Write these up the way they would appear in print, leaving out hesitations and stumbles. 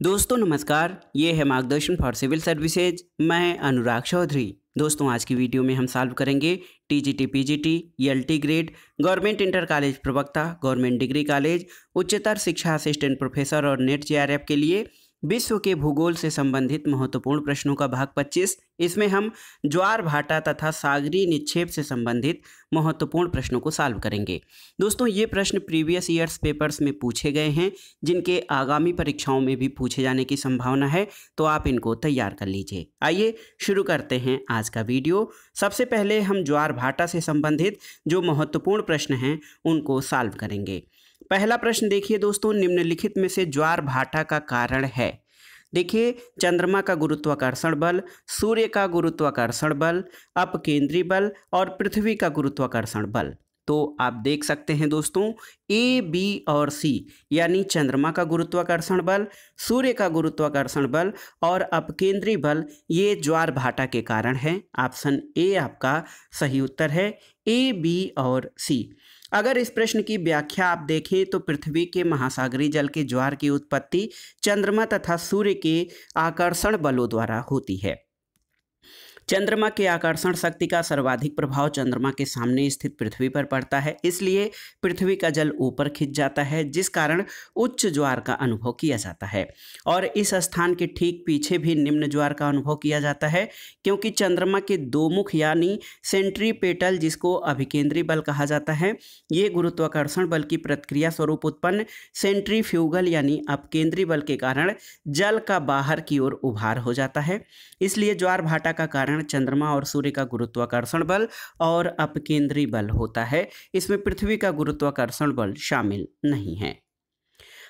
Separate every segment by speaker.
Speaker 1: दोस्तों नमस्कार, ये है मार्गदर्शन फॉर सिविल सर्विसेज। मैं अनुराग चौधरी। दोस्तों आज की वीडियो में हम सॉल्व करेंगे TGT, PGT, ELT grade, government inter college प्रवक्ता, गवर्नमेंट डिग्री कॉलेज, उच्चतर शिक्षा असिस्टेंट प्रोफेसर और नेट जेआरएफ के लिए विश्व के भूगोल से संबंधित महत्वपूर्ण प्रश्नों का भाग 25। इसमें हम ज्वार भाटा तथा सागरीय निक्षेप से संबंधित महत्वपूर्ण प्रश्नों को सॉल्व करेंगे। दोस्तों ये प्रश्न प्रीवियस ईयर्स पेपर्स में पूछे गए हैं, जिनके आगामी परीक्षाओं में भी पूछे जाने की संभावना है, तो आप इनको तैयार कर लीजिए। आइए शुरू करते हैं आज का वीडियो। सबसे पहले हम ज्वार भाटा से संबंधित जो महत्वपूर्ण प्रश्न हैं उनको सॉल्व करेंगे। पहला प्रश्न देखिए दोस्तों, निम्नलिखित में से ज्वार भाटा का कारण है। देखिए, चंद्रमा का गुरुत्वाकर्षण बल, सूर्य का गुरुत्वाकर्षण बल, अपकेंद्री बल और पृथ्वी का गुरुत्वाकर्षण बल। तो आप देख सकते हैं दोस्तों, ए, बी और सी यानी चंद्रमा का गुरुत्वाकर्षण बल, सूर्य का गुरुत्वाकर्षण बल और अपकेंद्री बल ये ज्वार भाटा के कारण है। ऑप्शन ए आपका सही उत्तर है, ए, बी और सी। अगर इस प्रश्न की व्याख्या आप देखें तो पृथ्वी के महासागरीय जल के ज्वार की उत्पत्ति चंद्रमा तथा सूर्य के आकर्षण बलों द्वारा होती है। चंद्रमा के आकर्षण शक्ति का सर्वाधिक प्रभाव चंद्रमा के सामने स्थित पृथ्वी पर पड़ता है, इसलिए पृथ्वी का जल ऊपर खिंच जाता है, जिस कारण उच्च ज्वार का अनुभव किया जाता है। और इस स्थान के ठीक पीछे भी निम्न ज्वार का अनुभव किया जाता है, क्योंकि चंद्रमा के दो मुख यानी सेंट्रीपेटल, जिसको अभिकेंद्री बल कहा जाता है, ये गुरुत्वाकर्षण बल की प्रतिक्रिया स्वरूप उत्पन्न सेंट्रीफ्यूगल यानी अपकेंद्री बल के कारण जल का बाहर की ओर उभार हो जाता है। इसलिए ज्वार भाटा का कारण चंद्रमा और सूर्य का गुरुत्वाकर्षण बल और अपकेंद्री बल होता है। इसमें पृथ्वी का गुरुत्वाकर्षण बल शामिल नहीं है।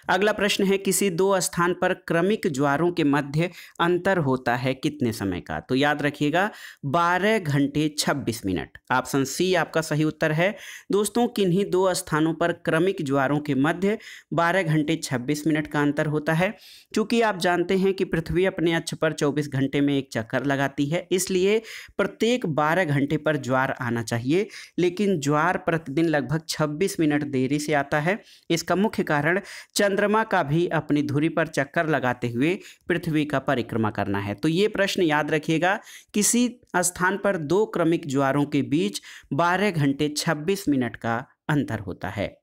Speaker 1: अगला प्रश्न है, किसी दो स्थान पर क्रमिक ज्वारों के मध्य अंतर होता है कितने समय का? तो याद रखिएगा 12 घंटे 26 मिनट। ऑप्शन सी आपका सही उत्तर है। दोस्तों किन्हीं दो स्थानों पर क्रमिक ज्वारों के मध्य 12 घंटे 26 मिनट का अंतर होता है। चूंकि आप जानते हैं कि पृथ्वी अपने अक्ष पर 24 घंटे में एक चक्कर लगाती है, इसलिए प्रत्येक 12 घंटे पर ज्वार आना चाहिए, लेकिन ज्वार प्रतिदिन लगभग 26 मिनट देरी से आता है। इसका मुख्य कारण चंद्रमा का भी अपनी धुरी पर चक्कर लगाते हुए पृथ्वी का परिक्रमा करना है। तो ये प्रश्न याद रखिएगा, किसी स्थान पर दो क्रमिक ज्वारों के बीच 12 घंटे 26 मिनट का अंतर होता है।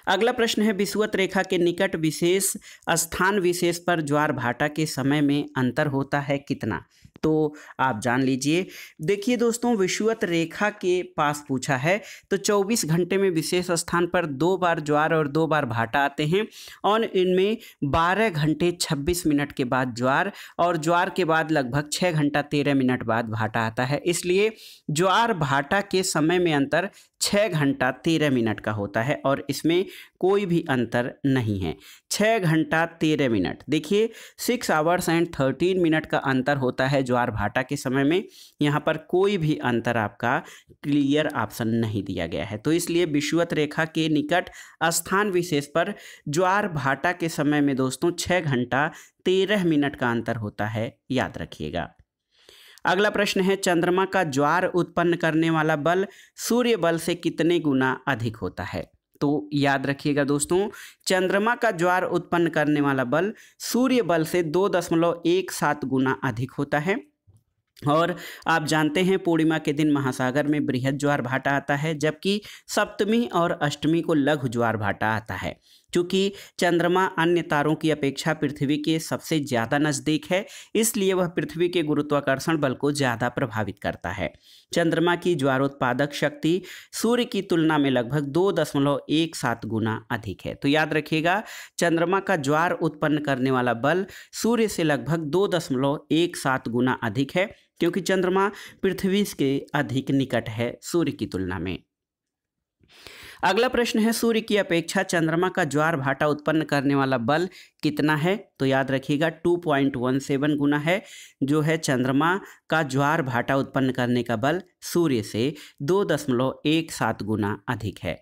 Speaker 1: अगला प्रश्न है, विषुवत रेखा के निकट विशेष स्थान विशेष पर ज्वार भाटा के समय में अंतर होता है कितना? तो आप जान लीजिए। देखिए दोस्तों, विषुवत रेखा के पास पूछा है, तो 24 घंटे में विशेष स्थान पर 2 बार ज्वार और 2 बार भाटा आते हैं, और इनमें 12 घंटे 26 मिनट के बाद ज्वार और ज्वार के बाद लगभग 6 घंटा 13 मिनट बाद भाटा आता है। इसलिए ज्वार भाटा के समय में अंतर 6 घंटा 13 मिनट का होता है और इसमें कोई भी अंतर नहीं है। 6 घंटा 13 मिनट, देखिए 6 आवर्स एंड 13 मिनट का अंतर होता है ज्वार भाटा के समय में। यहाँ पर कोई भी अंतर आपका क्लियर ऑप्शन नहीं दिया गया है। तो इसलिए विषुवत रेखा के निकट स्थान विशेष पर ज्वार भाटा के समय में दोस्तों 6 घंटा 13 मिनट का अंतर होता है, याद रखिएगा। अगला प्रश्न है, चंद्रमा का ज्वार उत्पन्न करने वाला बल सूर्य बल से कितने गुना अधिक होता है? तो याद रखिएगा दोस्तों, चंद्रमा का ज्वार उत्पन्न करने वाला बल सूर्य बल से 2.17 गुना अधिक होता है। और आप जानते हैं पूर्णिमा के दिन महासागर में बृहद ज्वार भाटा आता है, जबकि सप्तमी और अष्टमी को लघु ज्वार भाटा आता है। चूँकि चंद्रमा अन्य तारों की अपेक्षा पृथ्वी के सबसे ज़्यादा नज़दीक है, इसलिए वह पृथ्वी के गुरुत्वाकर्षण बल को ज़्यादा प्रभावित करता है। चंद्रमा की ज्वारोत्पादक शक्ति सूर्य की तुलना में लगभग 2.17 गुना अधिक है। तो याद रखिएगा, चंद्रमा का ज्वार उत्पन्न करने वाला बल सूर्य से लगभग 2.17 गुना अधिक है, क्योंकि चंद्रमा पृथ्वी के अधिक निकट है सूर्य की तुलना में। अगला प्रश्न है, सूर्य की अपेक्षा चंद्रमा का ज्वार भाटा उत्पन्न करने वाला बल कितना है? तो याद रखिएगा 2.17 गुना है, जो है चंद्रमा का ज्वार भाटा उत्पन्न करने का बल सूर्य से 2.17 गुना अधिक है।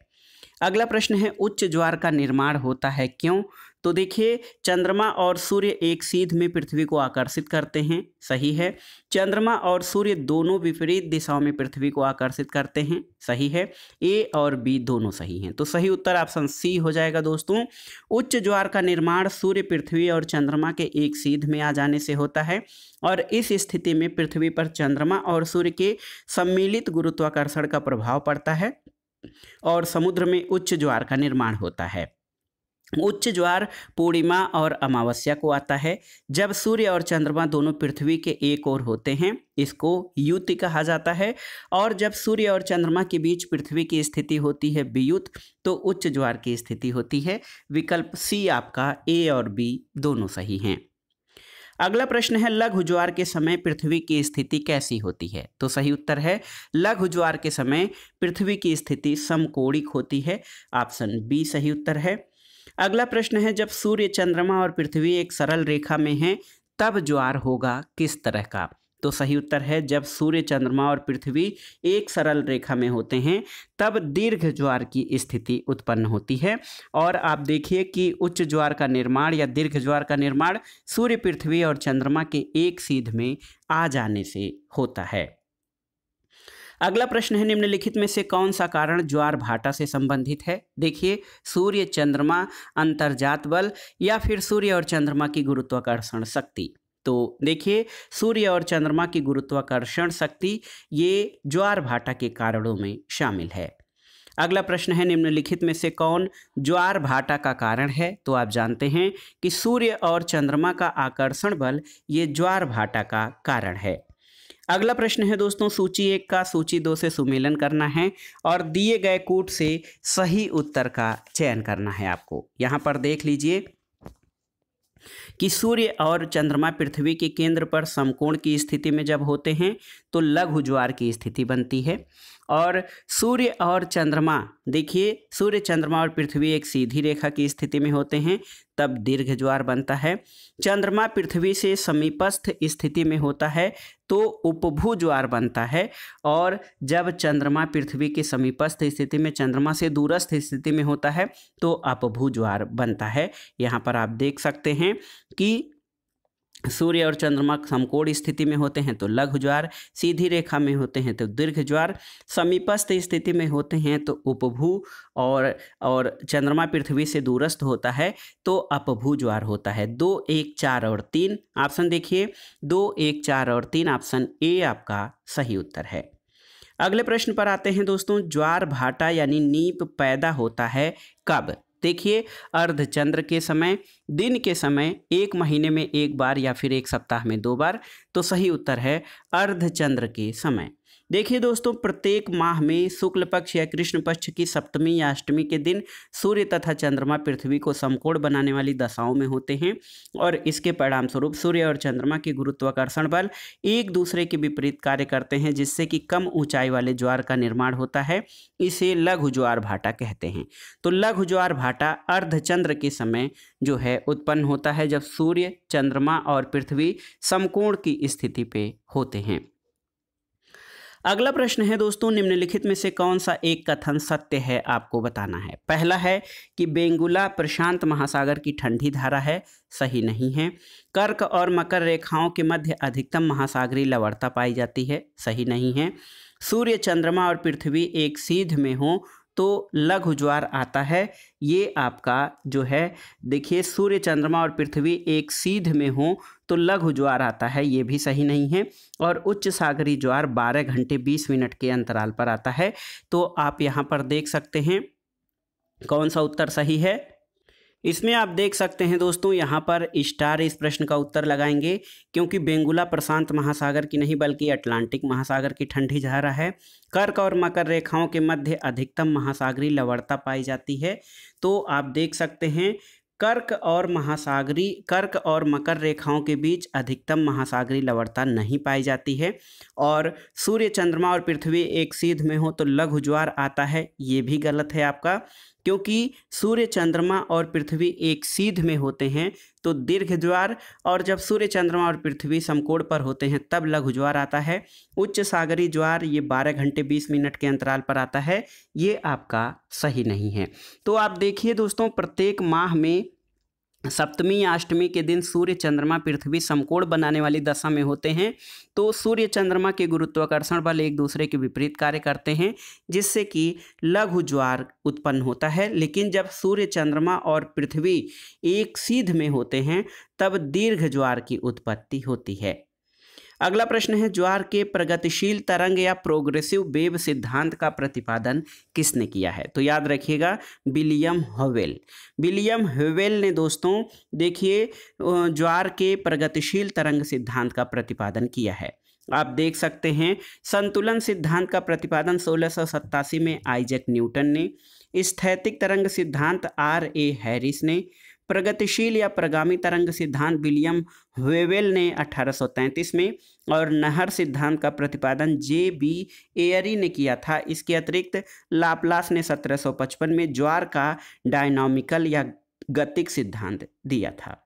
Speaker 1: अगला प्रश्न है उच्च ज्वार का निर्माण होता है क्यों? तो देखिए चंद्रमा और सूर्य एक सीध में पृथ्वी को आकर्षित करते हैं, सही है। चंद्रमा और सूर्य दोनों विपरीत दिशाओं में पृथ्वी को आकर्षित करते हैं, सही है। ए और बी दोनों सही हैं, तो सही उत्तर ऑप्शन सी हो जाएगा दोस्तों। उच्च ज्वार का निर्माण सूर्य, पृथ्वी और चंद्रमा के एक सीध में आ जाने से होता है और इस स्थिति में पृथ्वी पर चंद्रमा और सूर्य के सम्मिलित गुरुत्वाकर्षण का प्रभाव पड़ता है और समुद्र में उच्च ज्वार का निर्माण होता है। उच्च ज्वार पूर्णिमा और अमावस्या को आता है जब सूर्य और चंद्रमा दोनों पृथ्वी के एक ओर होते हैं, इसको युति कहा जाता है। और जब सूर्य और चंद्रमा के बीच पृथ्वी की स्थिति होती है वियुत, तो उच्च ज्वार की स्थिति होती है। विकल्प सी आपका ए और बी दोनों सही हैं। अगला प्रश्न है लघु ज्वार के समय पृथ्वी की स्थिति कैसी होती है? तो सही उत्तर है लघु ज्वार के समय पृथ्वी की स्थिति समकोणिक होती है, ऑप्शन बी सही उत्तर है। अगला प्रश्न है जब सूर्य, चंद्रमा और पृथ्वी एक सरल रेखा में हैं तब ज्वार होगा किस तरह का? तो सही उत्तर है जब सूर्य, चंद्रमा और पृथ्वी एक सरल रेखा में होते हैं तब दीर्घ ज्वार की स्थिति उत्पन्न होती है। और आप देखिए कि उच्च ज्वार का निर्माण या दीर्घ ज्वार का निर्माण सूर्य, पृथ्वी और चंद्रमा के एक सीध में आ जाने से होता है। अगला प्रश्न है निम्नलिखित में से कौन सा कारण ज्वार भाटा से संबंधित है? देखिए सूर्य, चंद्रमा, अंतर्जात बल या फिर सूर्य और चंद्रमा की गुरुत्वाकर्षण शक्ति। तो देखिए सूर्य और चंद्रमा की गुरुत्वाकर्षण शक्ति ये ज्वार भाटा के कारणों में शामिल है। अगला प्रश्न है निम्नलिखित में से कौन ज्वार भाटा का कारण है? तो आप जानते हैं कि सूर्य और चंद्रमा का आकर्षण बल ये ज्वार भाटा का कारण है। अगला प्रश्न है दोस्तों सूची 1 का सूची 2 से सुमेलन करना है और दिए गए कूट से सही उत्तर का चयन करना है आपको। यहाँ पर देख लीजिए कि सूर्य और चंद्रमा पृथ्वी के केंद्र पर समकोण की स्थिति में जब होते हैं तो लघु ज्वार की स्थिति बनती है। और सूर्य और चंद्रमा, देखिए सूर्य, चंद्रमा और पृथ्वी एक सीधी रेखा की स्थिति में होते हैं तब दीर्घ ज्वार बनता है। चंद्रमा पृथ्वी से समीपस्थ स्थिति में होता है तो उपभू ज्वार बनता है। और जब चंद्रमा पृथ्वी के समीपस्थ स्थिति में चंद्रमा से दूरस्थ स्थिति में होता है तो अपभू ज्वार बनता है। यहाँ पर आप देख सकते हैं कि सूर्य और चंद्रमा समकोण स्थिति में होते हैं तो लघु ज्वार, सीधी रेखा में होते हैं तो दीर्घ ज्वार, समीपस्थ स्थिति में होते हैं तो उपभू, और चंद्रमा पृथ्वी से दूरस्थ होता है तो अपभू ज्वार होता है। 2, 1, 4 और 3 ऑप्शन देखिए 2, 1, 4 और 3 ऑप्शन ए आपका सही उत्तर है। अगले प्रश्न पर आते हैं दोस्तों ज्वार भाटा यानी नीप पैदा होता है कब? देखिए अर्धचंद्र के समय, दिन के समय, 1 महीने में 1 बार या फिर 1 सप्ताह में 2 बार। तो सही उत्तर है अर्धचंद्र के समय। देखिए दोस्तों प्रत्येक माह में शुक्ल पक्ष या कृष्ण पक्ष की सप्तमी या अष्टमी के दिन सूर्य तथा चंद्रमा पृथ्वी को समकोण बनाने वाली दशाओं में होते हैं और इसके परिणाम स्वरूप सूर्य और चंद्रमा के गुरुत्वाकर्षण बल एक दूसरे के विपरीत कार्य करते हैं जिससे कि कम ऊंचाई वाले ज्वार का निर्माण होता है। इसे लघु ज्वार भाटा कहते हैं। तो लघु ज्वार भाटा अर्धचंद्र के समय जो है उत्पन्न होता है जब सूर्य, चंद्रमा और पृथ्वी समकोण की स्थिति पे होते हैं। अगला प्रश्न है दोस्तों निम्नलिखित में से कौन सा एक कथन सत्य है आपको बताना है। पहला है कि बेंगुला प्रशांत महासागर की ठंडी धारा है, सही नहीं है। कर्क और मकर रेखाओं के मध्य अधिकतम महासागरीय लवणता पाई जाती है, सही नहीं है। सूर्य, चंद्रमा और पृथ्वी एक सीध में हो तो लघु ज्वार आता है, ये आपका जो है देखिए सूर्य, चंद्रमा और पृथ्वी एक सीध में हो तो लघु ज्वार आता है, ये भी सही नहीं है। और उच्च सागरीय ज्वार 12 घंटे 20 मिनट के अंतराल पर आता है। तो आप यहाँ पर देख सकते हैं कौन सा उत्तर सही है। इसमें आप देख सकते हैं दोस्तों यहाँ पर स्टार इस प्रश्न का उत्तर लगाएंगे क्योंकि बेंगुला प्रशांत महासागर की नहीं बल्कि अटलांटिक महासागर की ठंडी धारा है। कर्क और मकर रेखाओं के मध्य अधिकतम महासागरीय लवणता पाई जाती है। तो आप देख सकते हैं कर्क और मकर रेखाओं के बीच अधिकतम महासागरीय लवणता नहीं पाई जाती है। और सूर्य, चंद्रमा और पृथ्वी एक सीध में हो तो लघु ज्वार आता है, ये भी गलत है आपका। क्योंकि सूर्य चंद्रमा और पृथ्वी एक सीध में होते हैं तो दीर्घ ज्वार, और जब सूर्य चंद्रमा और पृथ्वी समकोण पर होते हैं तब लघु ज्वार आता है। उच्च सागरीय ज्वार ये 12 घंटे 20 मिनट के अंतराल पर आता है, ये आपका सही नहीं है। तो आप देखिए दोस्तों, प्रत्येक माह में सप्तमी या अष्टमी के दिन सूर्य चंद्रमा पृथ्वी समकोण बनाने वाली दशा में होते हैं, तो सूर्य चंद्रमा के गुरुत्वाकर्षण बल एक दूसरे के विपरीत कार्य करते हैं, जिससे कि लघु ज्वार उत्पन्न होता है। लेकिन जब सूर्य चंद्रमा और पृथ्वी एक सीध में होते हैं तब दीर्घ ज्वार की उत्पत्ति होती है। अगला प्रश्न है, ज्वार के प्रगतिशील तरंग या प्रोग्रेसिव वेव सिद्धांत का प्रतिपादन किसने किया है? तो याद रखिएगा, विलियम हवेल। विलियम हवेल ने दोस्तों देखिए ज्वार के प्रगतिशील तरंग सिद्धांत का प्रतिपादन किया है। आप देख सकते हैं, संतुलन सिद्धांत का प्रतिपादन 1687 में आइजैक न्यूटन ने, स्थैतिक तरंग सिद्धांत R.A. हैरिस ने, प्रगतिशील या प्रगामी तरंग सिद्धांत विलियम हवेल ने 1833 में, और नहर सिद्धांत का प्रतिपादन J.B. एयरी ने किया था। इसके अतिरिक्त लाप्लास ने 1755 में ज्वार का डायनामिकल या गतिक सिद्धांत दिया था।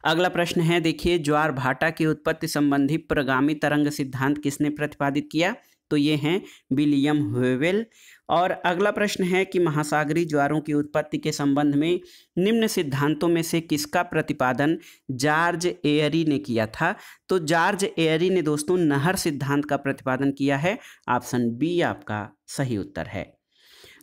Speaker 1: अगला प्रश्न है, देखिए ज्वार भाटा की उत्पत्ति संबंधी प्रगामी तरंग सिद्धांत किसने प्रतिपादित किया? तो ये हैं विलियम हवेल। और अगला प्रश्न है कि महासागरीय ज्वारों की उत्पत्ति के संबंध में निम्न सिद्धांतों में से किसका प्रतिपादन जॉर्ज एयरी ने किया था? तो जॉर्ज एयरी ने दोस्तों नहर सिद्धांत का प्रतिपादन किया है। ऑप्शन बी आपका सही उत्तर है।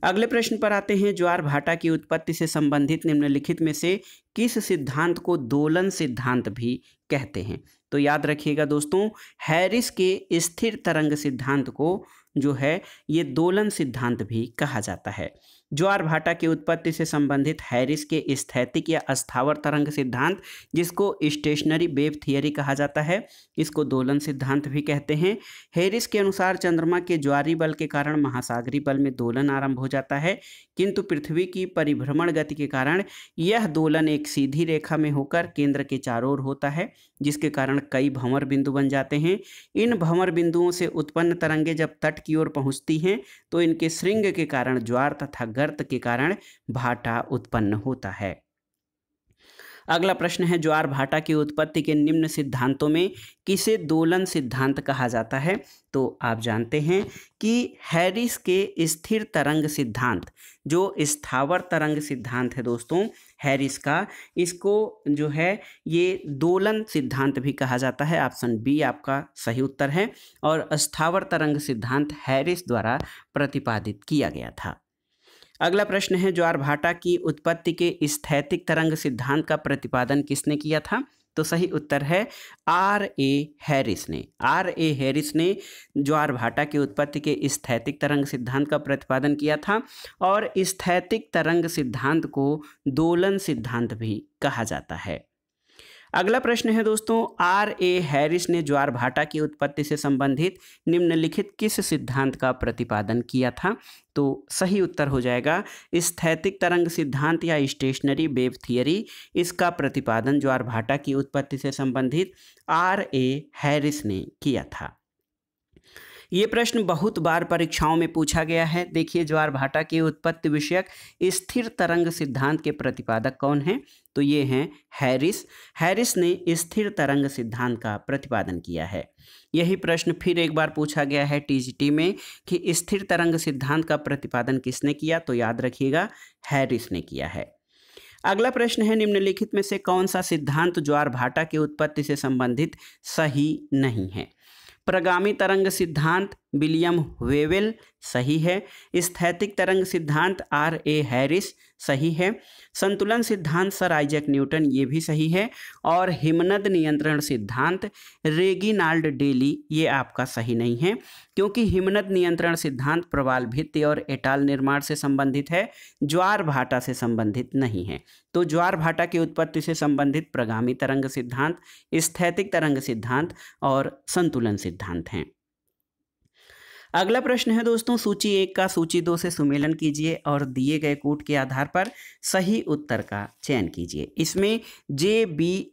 Speaker 1: अगले प्रश्न पर आते हैं, ज्वार भाटा की उत्पत्ति से संबंधित निम्नलिखित में से किस सिद्धांत को दोलन सिद्धांत भी कहते हैं? तो याद रखिएगा दोस्तों, हैरिस के स्थिर तरंग सिद्धांत को जो है ये दोलन सिद्धांत भी कहा जाता है। ज्वार भाटा की उत्पत्ति से संबंधित हैरिस के स्थैतिक या अस्थावर तरंग सिद्धांत, जिसको स्टेशनरी वेव थियरी कहा जाता है, इसको दोलन सिद्धांत भी कहते हैं। हैरिस के अनुसार चंद्रमा के ज्वारीय बल के कारण महासागरीय बल में दोलन आरंभ हो जाता है, किंतु पृथ्वी की परिभ्रमण गति के कारण यह दोलन एक सीधी रेखा में होकर केंद्र के चारों ओर होता है, जिसके कारण कई भंवर बिंदु बन जाते हैं। इन भंवर बिंदुओं से उत्पन्न तरंगे जब तट की ओर पहुंचती हैं तो इनके श्रृंग के कारण ज्वार तथा गर्त के कारण भाटा उत्पन्न होता है। अगला प्रश्न है, ज्वार भाटा की उत्पत्ति के निम्न सिद्धांतों में किसे दोलन सिद्धांत कहा जाता है? तो आप जानते हैं कि हैरिस के स्थिर तरंग सिद्धांत, जो स्थावर तरंग सिद्धांत है दोस्तों हैरिस का, इसको जो है ये दोलन सिद्धांत भी कहा जाता है। ऑप्शन बी आपका सही उत्तर है। और स्थावर तरंग सिद्धांत हैरिस द्वारा प्रतिपादित किया गया था। अगला प्रश्न है, ज्वार भाटा की उत्पत्ति के स्थैतिक तरंग सिद्धांत का प्रतिपादन किसने किया था? तो सही उत्तर है R.A. हैरिस ने। R.A. हैरिस ने ज्वार भाटा की उत्पत्ति के स्थैतिक तरंग सिद्धांत का प्रतिपादन किया था, और स्थैतिक तरंग सिद्धांत को दोलन सिद्धांत भी कहा जाता है। अगला प्रश्न है दोस्तों, R.A. हैरिस ने ज्वार भाटा की उत्पत्ति से संबंधित निम्नलिखित किस सिद्धांत का प्रतिपादन किया था? तो सही उत्तर हो जाएगा स्थैतिक तरंग सिद्धांत या स्टेशनरी वेव थियरी। इसका प्रतिपादन ज्वार भाटा की उत्पत्ति से संबंधित R.A. हैरिस ने किया था। ये प्रश्न बहुत बार परीक्षाओं में पूछा गया है। देखिए, ज्वार भाटा की उत्पत्ति विषयक स्थिर तरंग सिद्धांत के प्रतिपादक कौन हैं? तो ये हैं हैरिस। हैरिस ने स्थिर तरंग सिद्धांत का प्रतिपादन किया है। यही प्रश्न फिर एक बार पूछा गया है टीजीटी में कि स्थिर तरंग सिद्धांत का प्रतिपादन किसने किया? तो याद रखिएगा हैरिस ने किया है। अगला प्रश्न है, निम्नलिखित में से कौन सा सिद्धांत ज्वार भाटा की उत्पत्ति से संबंधित सही नहीं है? प्रगामी तरंग सिद्धांत विलियम हवेल सही है। स्थैतिक तरंग सिद्धांत R.A. हैरिस सही है। संतुलन सिद्धांत सर आइजैक न्यूटन ये भी सही है। और हिमनद नियंत्रण सिद्धांत रेगिनाल्ड डेली ये आपका सही नहीं है, क्योंकि हिमनद नियंत्रण सिद्धांत प्रवाल भित्ति और एटाल निर्माण से संबंधित है, ज्वार भाटा से संबंधित नहीं है। तो ज्वार भाटा की उत्पत्ति से संबंधित प्रगामी तरंग सिद्धांत, स्थैतिक तरंग सिद्धांत और संतुलन सिद्धांत हैं। अगला प्रश्न है दोस्तों, सूची 1 का सूची 2 से सुमेलन कीजिए और दिए गए कूट के आधार पर सही उत्तर का चयन कीजिए। इसमें जे बी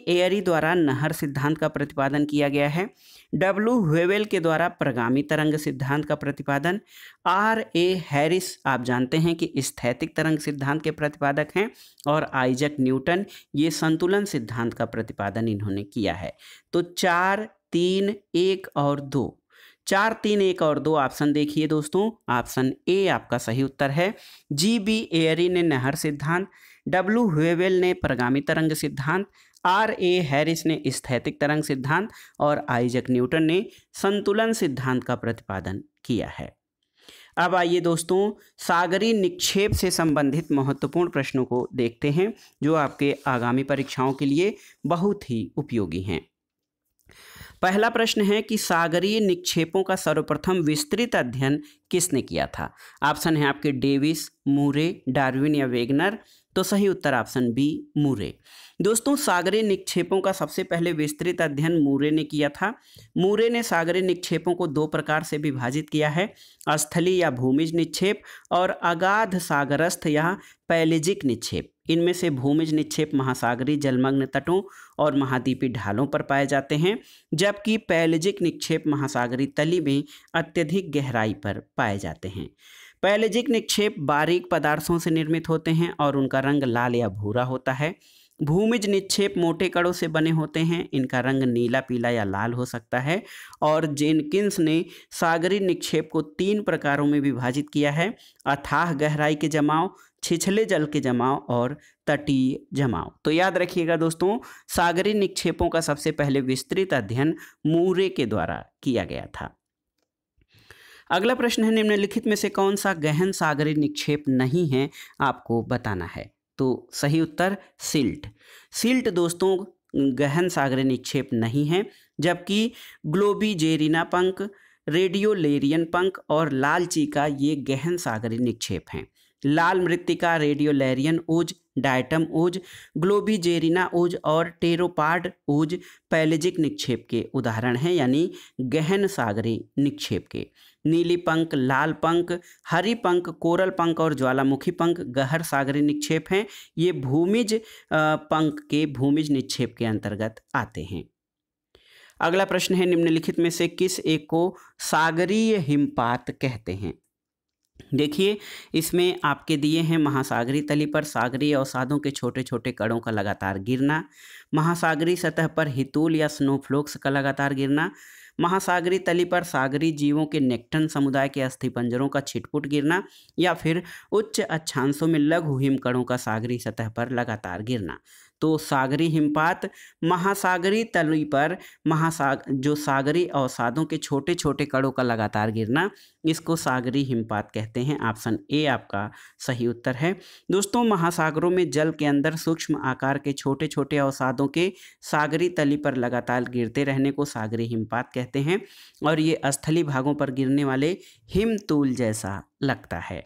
Speaker 1: एयरी द्वारा नहर सिद्धांत का प्रतिपादन किया गया है। डब्ल्यू ह्वेवेल के द्वारा प्रगामी तरंग सिद्धांत का प्रतिपादन। आर ए हैरिस आप जानते हैं कि स्थैतिक तरंग सिद्धांत के प्रतिपादक हैं। और आइजक न्यूटन ये संतुलन सिद्धांत का प्रतिपादन इन्होंने किया है। तो 4, 3, 1 और 2, 4, 3, 1 और 2 ऑप्शन देखिए दोस्तों। ऑप्शन ए आपका सही उत्तर है। जी बी एयरी ने नहर सिद्धांत, डब्ल्यू ह्वेवेल ने प्रगामी तरंग सिद्धांत, आर ए हैरिस ने स्थैतिक तरंग सिद्धांत और आइजक न्यूटन ने संतुलन सिद्धांत का प्रतिपादन किया है। अब आइए दोस्तों, सागरीय निक्षेप से संबंधित महत्वपूर्ण प्रश्नों को देखते हैं जो आपके आगामी परीक्षाओं के लिए बहुत ही उपयोगी हैं। पहला प्रश्न है कि सागरीय निक्षेपों का सर्वप्रथम विस्तृत अध्ययन किसने किया था? ऑप्शन है आपके डेविस, मूरे, डार्विन या वेगनर। तो सही उत्तर ऑप्शन बी, मूरे। दोस्तों, सागरीय निक्षेपों का सबसे पहले विस्तृत अध्ययन मूरे ने किया था। मूरे ने सागरीय निक्षेपों को 2 प्रकार से विभाजित किया है, स्थलीय या भूमिज निक्षेप और अगाध सागरस्थ या पैलेजिक निक्षेप। इनमें से भूमिज निक्षेप महासागरीय जलमग्न तटों और महाद्वीपीय ढालों पर पाए जाते हैं, जबकि पैलेजिक निक्षेप महासागरीय तली में अत्यधिक गहराई पर पाए जाते हैं। पैलेजिक निक्षेप बारीक पदार्थों से निर्मित होते हैं और उनका रंग लाल या भूरा होता है। भूमिज निक्षेप मोटे कणों से बने होते हैं, इनका रंग नीला, पीला या लाल हो सकता है। और जेनकिंस ने सागरीय निक्षेप को 3 प्रकारों में विभाजित किया है, अथाह गहराई के जमाव, छिछले जल के जमाव और तटीय जमाव। तो याद रखिएगा दोस्तों, सागरीय निक्षेपों का सबसे पहले विस्तृत अध्ययन मूरे के द्वारा किया गया था। अगला प्रश्न है, निम्नलिखित में से कौन सा गहन सागरीय निक्षेप नहीं है, आपको बताना है। तो सही उत्तर सिल्ट। सिल्ट दोस्तों गहन सागरीय निक्षेप नहीं है, जबकि ग्लोबिजेरिना पंख, रेडियोलेरियन पंख और लाल चीका ये गहन सागरीय निक्षेप हैं। लाल मृत्तिका, रेडियोलेरियन ऊज, डायटम ऊज, ग्लोबिजेरिना ऊज और टेरोपाड ऊज पैलेजिक निक्षेप के उदाहरण हैं, यानी गहन सागरीय निक्षेप के। नीली पंख, लाल पंख, हरी पंख, कोरल पंख और ज्वालामुखी पंख गहन सागरीय निक्षेप हैं। ये भूमिज पंख के भूमिज निक्षेप के अंतर्गत आते हैं। अगला प्रश्न है, निम्नलिखित में से किस एक को सागरीय हिमपात कहते हैं? देखिए, इसमें आपके दिए हैं महासागरीय तली पर सागरीय अवसादों के छोटे छोटे कणों का लगातार गिरना, महासागरीय सतह पर हितूल या स्नोफ्लोक्स का लगातार गिरना, महासागरीय तली पर सागरीय जीवों के नेक्टन समुदाय के अस्थिपंजरों का छिटपुट गिरना, या फिर उच्च अक्षांशों में लघु हिमकणों का सागरीय सतह पर लगातार गिरना। तो सागरीय हिमपात महासागरीय तली पर जो सागरीय अवसादों के छोटे छोटे कणों का लगातार गिरना, इसको सागरीय हिमपात कहते हैं। ऑप्शन ए आपका सही उत्तर है। दोस्तों, महासागरों में जल के अंदर सूक्ष्म आकार के छोटे छोटे अवसादों के सागरीय तली पर लगातार गिरते रहने को सागरीय हिमपात कहते हैं, और ये स्थलीय भागों पर गिरने वाले हिमतूल जैसा लगता है।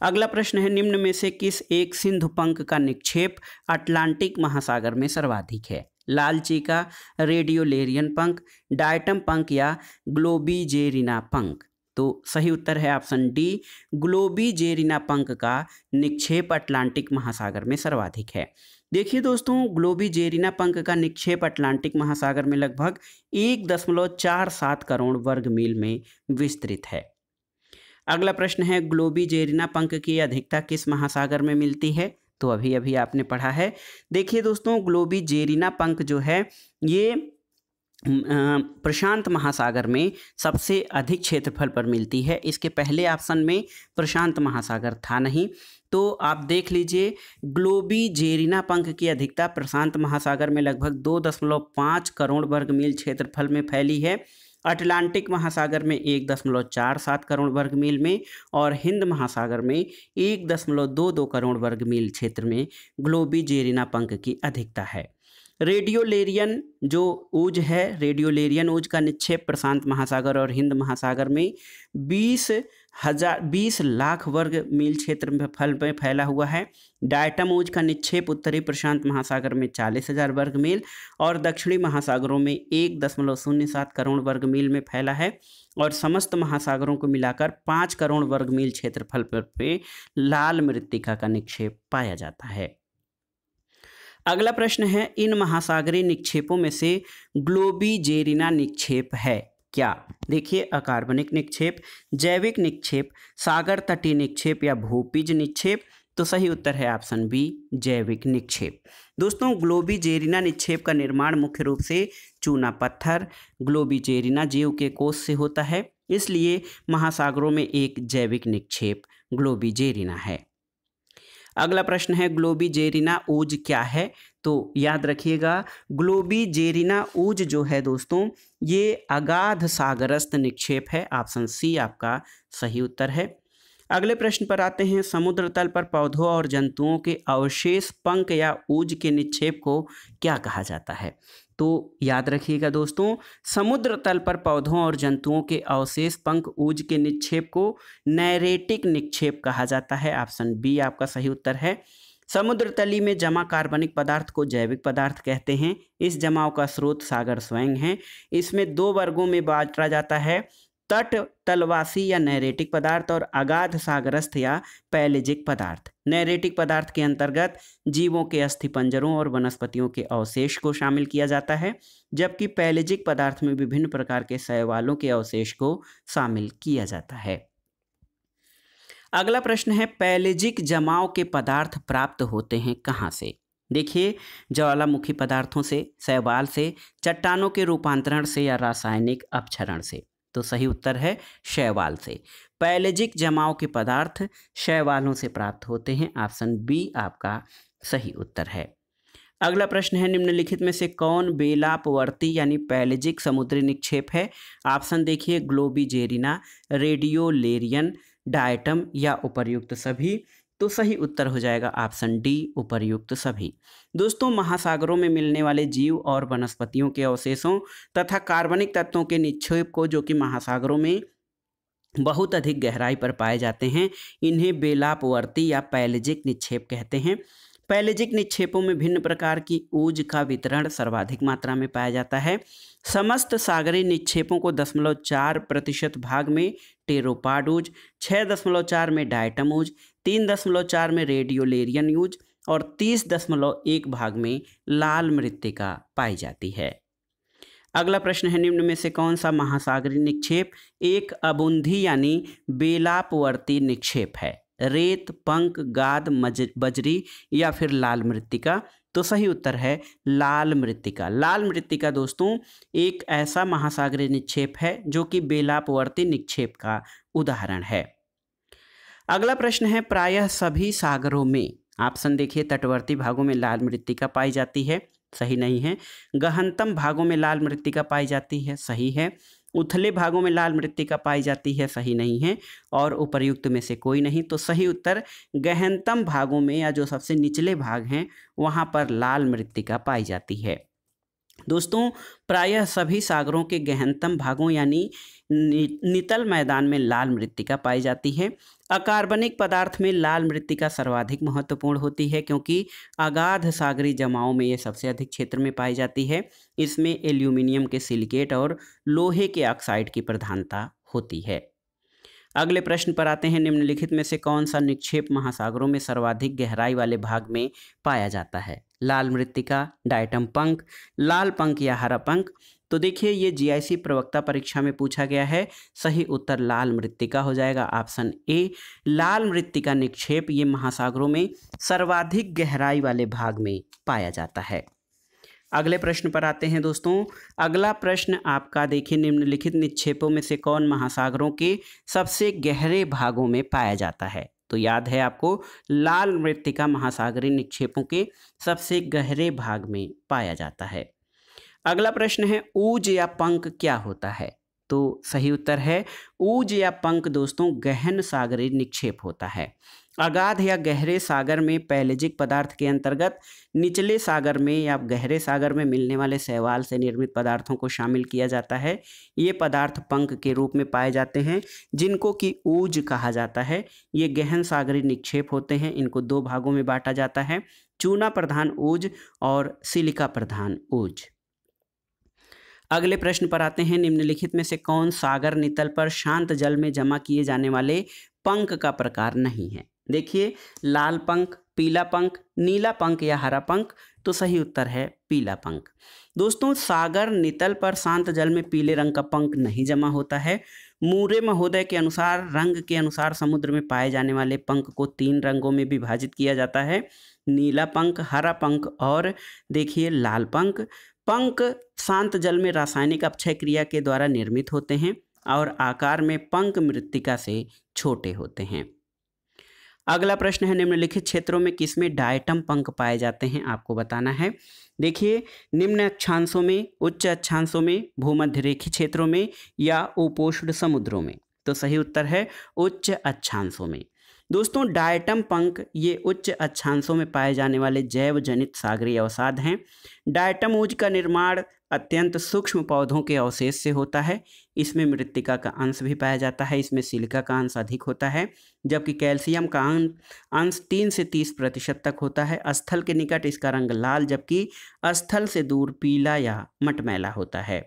Speaker 1: अगला प्रश्न है, निम्न में से किस एक सिंधु पंख का निक्षेप अटलांटिक महासागर में सर्वाधिक है? लाल चीका, रेडियोलेरियन पंख, डायटम पंख या ग्लोबिजेरिना पंख। तो सही उत्तर है ऑप्शन डी, ग्लोबिजेरिना पंख का निक्षेप अटलांटिक महासागर में सर्वाधिक है। देखिए दोस्तों, ग्लोबिजेरिना पंख का निक्षेप अटलांटिक महासागर में लगभग 1.47 करोड़ वर्ग मील में विस्तृत है। अगला प्रश्न है, ग्लोबिजेरिना पंख की अधिकता किस महासागर में मिलती है? तो अभी अभी आपने पढ़ा है। देखिए दोस्तों, ग्लोबिजेरिना पंख जो है ये प्रशांत महासागर में सबसे अधिक क्षेत्रफल पर मिलती है। इसके पहले ऑप्शन में प्रशांत महासागर था नहीं, तो आप देख लीजिए, ग्लोबिजेरिना पंख की अधिकता प्रशांत महासागर में लगभग 2.5 करोड़ वर्ग मील क्षेत्रफल में फैली है, अटलांटिक महासागर में 1.47 करोड़ वर्ग मील में, और हिंद महासागर में 1.22 करोड़ वर्ग मील क्षेत्र में ग्लोबिजेरिना पंख की अधिकता है। रेडियोलेरियन जो ऊज है, रेडियोलेरियन ऊज का निक्षेप प्रशांत महासागर और हिंद महासागर में 20 20 लाख वर्ग मील क्षेत्र में फैला हुआ है। डायटम ऊज का निक्षेप उत्तरी प्रशांत महासागर में 40,000 वर्ग मील और दक्षिणी महासागरों में 1.07 करोड़ वर्ग मील में फैला है और समस्त महासागरों को मिलाकर 5 करोड़ वर्ग मील क्षेत्रफल पर लाल मृत्तिका का निक्षेप पाया जाता है। अगला प्रश्न है, इन महासागरीय निक्षेपों में से ग्लोबिजेरिना निक्षेप है क्या? देखिए, अकार्बनिक निक्षेप, जैविक निक्षेप, सागर तटीय निक्षेप या भूपिज निक्षेप। तो सही उत्तर है ऑप्शन बी, जैविक निक्षेप। दोस्तों, ग्लोबिजेरिना निक्षेप का निर्माण मुख्य रूप से चूना पत्थर ग्लोबिजेरिना जीव के कोष से होता है, इसलिए महासागरों में एक जैविक निक्षेप ग्लोबिजेरिना है। अगला प्रश्न है, ग्लोबिजेरिना ऊज क्या है? तो याद रखिएगा, ग्लोबिजेरिना ऊज जो है दोस्तों, ये अगाध सागरस्थ निक्षेप है। ऑप्शन सी आपका सही उत्तर है। अगले प्रश्न पर आते हैं, समुद्र तल पर पौधों और जंतुओं के अवशेष पंख या ऊज के निक्षेप को क्या कहा जाता है? तो याद रखिएगा दोस्तों, समुद्र तल पर पौधों और जंतुओं के अवशेष पंख ऊज के निक्षेप को नैरेटिक निक्षेप कहा जाता है। ऑप्शन बी आपका सही उत्तर है। समुद्र तली में जमा कार्बनिक पदार्थ को जैविक पदार्थ कहते हैं। इस जमाव का स्रोत सागर स्वयं है। इसमें 2 वर्गों में बांटा जाता है, तट तलवासी या नैरेटिक पदार्थ और अगाध सागरस्थ या पैलेजिक पदार्थ। नैरेटिक पदार्थ के अंतर्गत जीवों के अस्थिपंजरों और वनस्पतियों के अवशेष को शामिल किया जाता है, जबकि पैलेजिक पदार्थ में विभिन्न प्रकार के शैवालों के अवशेष को शामिल किया जाता है। अगला प्रश्न है, पैलेजिक जमाव के पदार्थ प्राप्त होते हैं कहाँ से? देखिए, ज्वालामुखी पदार्थों से, शैवाल से, चट्टानों के रूपांतरण से या रासायनिक अपक्षरण से। तो सही उत्तर है शैवाल से। पैलेजिक जमाव के पदार्थ शैवालों से प्राप्त होते हैं। ऑप्शन बी आपका सही उत्तर है। अगला प्रश्न है, निम्नलिखित में से कौन बेलापवर्ती यानी पैलेजिक समुद्री निक्षेप है? ऑप्शन देखिए, ग्लोबिजेरिना, रेडियोलेरियन, डायटम या उपर्युक्त सभी। तो सही उत्तर हो जाएगा ऑप्शन डी, उपर्युक्त सभी। दोस्तों, महासागरों में मिलने वाले जीव और वनस्पतियों के अवशेषों तथा कार्बनिक तत्वों के निक्षेप को, जो कि महासागरों में बहुत अधिक गहराई पर पाए जाते हैं, इन्हें बेलापवर्ती या पैलेजिक निक्षेप कहते हैं। पैलेजिक निक्षेपों में भिन्न प्रकार की ऊज का वितरण सर्वाधिक मात्रा में पाया जाता है। समस्त सागरीय निक्षेपों को 0.4% भाग में टेरोपाड ऊज, 6.4 में डायटम ऊज, 3.4 में रेडियोलेरियन ऊज और 30.1 भाग में लाल मृत्तिका पाई जाती है। अगला प्रश्न है, निम्न में से कौन सा महासागरीय निक्षेप एक अबुंधी यानी बेलापवर्ती निक्षेप है? रेत, पंख, गाद, बजरी या फिर लाल मृत्तिका? तो सही उत्तर है लाल मृत्तिका। लाल मृत्तिका दोस्तों एक ऐसा महासागरीय निक्षेप है जो कि बेलापवर्ती निक्षेप का उदाहरण है। अगला प्रश्न है, प्रायः सभी सागरों में, ऑप्शन देखिए, तटवर्ती भागों में लाल मृत्तिका पाई जाती है, सही नहीं है। गहनतम भागों में लाल मृत्तिका पाई जाती है, सही है। उथले भागों में लाल मृत्तिका पाई जाती है, सही नहीं है। और उपर्युक्त में से कोई नहीं। तो सही उत्तर गहनतम भागों में या जो सबसे निचले भाग हैं वहां पर लाल मृत्तिका पाई जाती है। दोस्तों, प्रायः सभी सागरों के गहनतम भागों यानी नितल मैदान में लाल मृत्तिका पाई जाती है। अकार्बनिक पदार्थ में लाल मृत्तिका सर्वाधिक महत्वपूर्ण होती है क्योंकि अगाध सागरी जमाओं में ये सबसे अधिक क्षेत्र में पाई जाती है। इसमें एल्यूमिनियम के सिलिकेट और लोहे के ऑक्साइड की प्रधानता होती है। अगले प्रश्न पर आते हैं, निम्नलिखित में से कौन सा निक्षेप महासागरों में सर्वाधिक गहराई वाले भाग में पाया जाता है? लाल मृत्तिका, डायटम पंख, लाल पंख या हरा पंख? तो देखिए, ये जीआईसी प्रवक्ता परीक्षा में पूछा गया है। सही उत्तर लाल मृत्तिका हो जाएगा, ऑप्शन ए। लाल मृत्तिका निक्षेप ये महासागरों में सर्वाधिक गहराई वाले भाग में पाया जाता है। अगले प्रश्न पर आते हैं दोस्तों। अगला प्रश्न आपका देखिए, निम्नलिखित निक्षेपों में से कौन महासागरों के सबसे गहरे भागों में पाया जाता है? तो याद है आपको, लाल मृत्तिका महासागरीय निक्षेपों के सबसे गहरे भाग में पाया जाता है। अगला प्रश्न है, ऊज या पंख क्या होता है? तो सही उत्तर है ऊज या पंक दोस्तों गहन सागरीय निक्षेप होता है। अगाध या गहरे सागर में पैलेजिक पदार्थ के अंतर्गत निचले सागर में या गहरे सागर में मिलने वाले शैवाल से निर्मित पदार्थों को शामिल किया जाता है। ये पदार्थ पंक के रूप में पाए जाते हैं जिनको कि ऊज कहा जाता है। ये गहन सागरीय निक्षेप होते हैं। इनको दो भागों में बांटा जाता है, चूना प्रधान ऊज और सिलिका प्रधान ऊज। अगले प्रश्न पर आते हैं। निम्नलिखित में से कौन सागर नितल पर शांत जल में जमा किए जाने वाले पंक का प्रकार नहीं है? देखिए, लाल पंख, पीला पंख, नीला पंख या हरा पंख, तो सही उत्तर है पीला पंख। दोस्तों, सागर नितल पर शांत जल में पीले रंग का पंख नहीं जमा होता है। मूरे महोदय के अनुसार रंग के अनुसार समुद्र में पाए जाने वाले पंख को 3 रंगों में विभाजित किया जाता है, नीला पंख, हरा पंख और देखिए लाल पंख। पंख शांत जल में रासायनिक अपक्षय क्रिया के द्वारा निर्मित होते हैं और आकार में पंख मृत्तिका से छोटे होते हैं। अगला प्रश्न है, निम्नलिखित क्षेत्रों में किसमें डायटम पंख पाए जाते हैं? आपको बताना है। देखिए, निम्न अक्षांशों में, उच्च अक्षांशों में, भूमध्य रेखीय क्षेत्रों में या उपोष्ण समुद्रों में? तो सही उत्तर है उच्च अक्षांशों में। दोस्तों, डायटम पंख ये उच्च अक्षांशों में पाए जाने वाले जैव जनित सागरीय अवसाद हैं। डायटम ऊज का निर्माण अत्यंत सूक्ष्म पौधों के अवशेष से होता है। इसमें मृत्तिका का अंश भी पाया जाता है। इसमें सिलिका का अंश अधिक होता है, जबकि कैल्शियम का अंश 3 से 30% तक होता है। स्थल के निकट इसका रंग लाल, जबकि स्थल से दूर पीला या मटमैला होता है।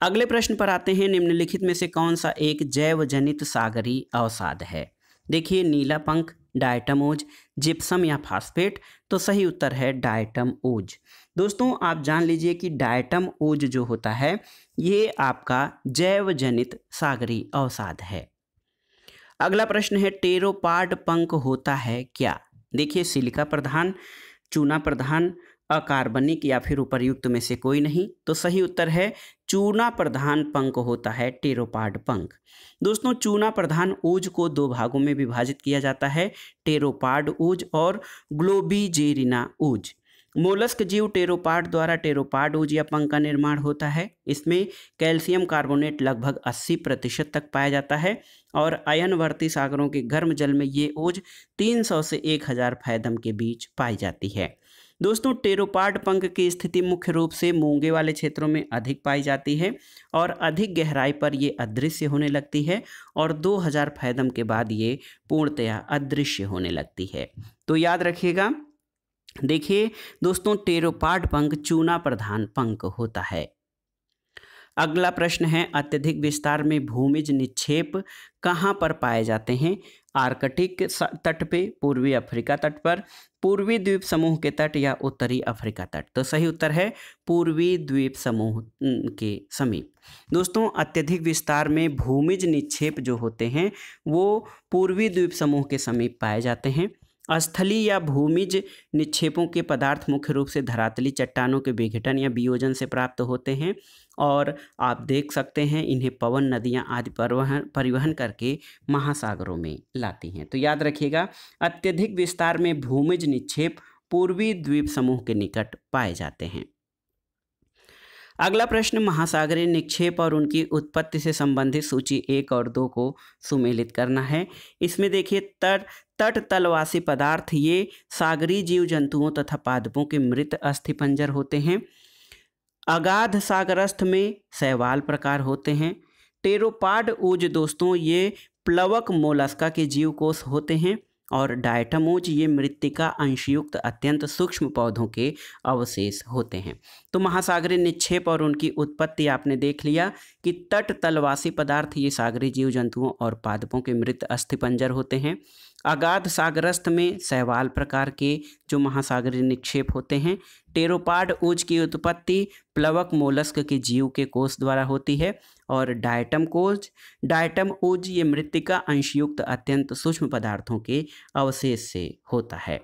Speaker 1: अगले प्रश्न पर आते हैं। निम्नलिखित में से कौन सा एक जैव जनित सागरीय अवसाद है? देखिए, नीला पंख, डायटम ऊज, जिप्सम या फास्फेट, तो सही उत्तर है डायटम ऊज। दोस्तों, आप जान लीजिए कि डायटम ऊज जो होता है ये आपका जैव जनित सागरीय अवसाद है। अगला प्रश्न है, टेरोपाड पंख होता है क्या? देखिए, सिलिका प्रधान, चूना प्रधान, अकार्बनिक या फिर उपर्युक्त में से कोई नहीं, तो सही उत्तर है चूना प्रधान पंख होता है टेरोपाड पंख। दोस्तों, चूना प्रधान ऊज को 2 भागों में विभाजित किया जाता है, टेरोपाड ऊज और ग्लोबिजेरिना ऊज। मोलस्क जीव टेरोपाड द्वारा टेरोपाड ऊज या पंख का निर्माण होता है। इसमें कैल्शियम कार्बोनेट लगभग 80% तक पाया जाता है और अयनवर्ती सागरों के गर्म जल में ये ऊज 300 से 1000 फैदम के बीच पाई जाती है। दोस्तों, टेरोपाड पंख की स्थिति मुख्य रूप से मूंगे वाले क्षेत्रों में अधिक पाई जाती है और अधिक गहराई पर ये अदृश्य होने लगती है और 2000 फैदम के बाद ये पूर्णतया अदृश्य होने लगती है। तो याद रखिएगा। देखिए दोस्तों, टेरोपाड पंख चूना प्रधान पंख होता है। अगला प्रश्न है, अत्यधिक विस्तार में भूमिज निक्षेप कहाँ पर पाए जाते हैं? आर्कटिक तट पे, पूर्वी अफ्रीका तट पर, पूर्वी द्वीप समूह के तट या उत्तरी अफ्रीका तट? तो सही उत्तर है पूर्वी द्वीप समूह के समीप। दोस्तों, अत्यधिक विस्तार में भूमिज निक्षेप जो होते हैं वो पूर्वी द्वीप समूह के समीप पाए जाते हैं। स्थलीय या भूमिज निक्षेपों के पदार्थ मुख्य रूप से धरातली चट्टानों के विघटन या वियोजन से प्राप्त होते हैं और आप देख सकते हैं इन्हें पवन, नदियां आदि परिवहन करके महासागरों में लाती हैं। तो याद रखिएगा, अत्यधिक विस्तार में भूमिज निक्षेप पूर्वी द्वीप समूह के निकट पाए जाते हैं। अगला प्रश्न, महासागरीय निक्षेप और उनकी उत्पत्ति से संबंधित सूची 1 और 2 को सुमेलित करना है। इसमें देखिए, तट तलवासी पदार्थ ये सागरीय जीव जंतुओं तथा पादपों के मृत अस्थिपंजर होते हैं। अगाध सागरस्थ में शैवाल प्रकार होते हैं। टेरोपाड ऊज दोस्तों ये प्लवक मोलस्का के जीव कोष होते हैं और डायटम ऊज ये मृत्तिका अंशयुक्त अत्यंत सूक्ष्म पौधों के अवशेष होते हैं। तो महासागरीय निक्षेप और उनकी उत्पत्ति आपने देख लिया कि तट तलवासी पदार्थ ये सागरीय जीव जंतुओं और पादपों के मृत अस्थिपंजर होते हैं। अगाध सागरस्थ में शैवाल प्रकार के जो महासागरीय निक्षेप होते हैं। टेरोपाड ऊज की उत्पत्ति प्लवक मोलस्क के जीव के कोष द्वारा होती है और डायटम ऊज ये मृत्तिका अंशयुक्त अत्यंत सूक्ष्म पदार्थों के अवशेष से होता है।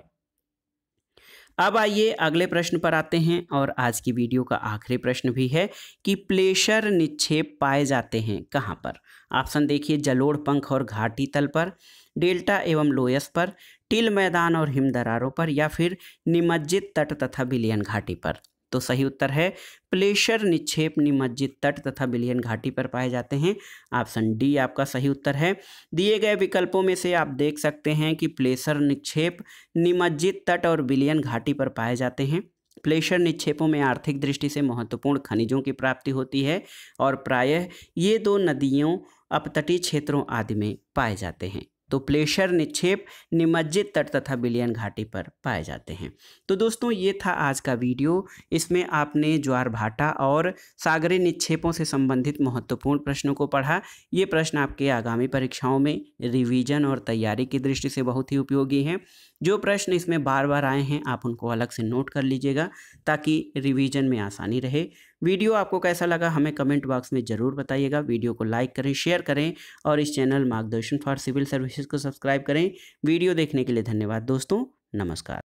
Speaker 1: अब आइए अगले प्रश्न पर आते हैं और आज की वीडियो का आखिरी प्रश्न भी है कि प्लेशर निक्षेप पाए जाते हैं कहाँ पर? ऑप्शन देखिए, जलोढ़ पंख और घाटी तल पर, डेल्टा एवं लोयस पर, टिल मैदान और हिमदरारों पर या फिर निमज्जित तट तथा विलयन घाटी पर? तो सही उत्तर है प्लेशर निक्षेप निमज्जित तट तथा विलियन घाटी पर पाए जाते हैं। ऑप्शन डी आपका सही उत्तर है। दिए गए विकल्पों में से आप देख सकते हैं कि प्लेशर निक्षेप निमज्जित तट और विलियन घाटी पर पाए जाते हैं। प्लेशर निक्षेपों में आर्थिक दृष्टि से महत्वपूर्ण खनिजों की प्राप्ति होती है और प्रायः ये दो नदियों अपतटीय क्षेत्रों आदि में पाए जाते हैं। तो प्लेशर निक्षेप निमज्जित तट तथा विलियन घाटी पर पाए जाते हैं। तो दोस्तों ये था आज का वीडियो। इसमें आपने ज्वार भाटा और सागरीय निक्षेपों से संबंधित महत्वपूर्ण प्रश्नों को पढ़ा। ये प्रश्न आपके आगामी परीक्षाओं में रिवीजन और तैयारी की दृष्टि से बहुत ही उपयोगी हैं। जो प्रश्न इसमें बार बार आए हैं आप उनको अलग से नोट कर लीजिएगा ताकि रिवीजन में आसानी रहे। वीडियो आपको कैसा लगा हमें कमेंट बॉक्स में ज़रूर बताइएगा। वीडियो को लाइक करें, शेयर करें और इस चैनल मार्गदर्शन फॉर सिविल सर्विसेज को सब्सक्राइब करें। वीडियो देखने के लिए धन्यवाद दोस्तों। नमस्कार।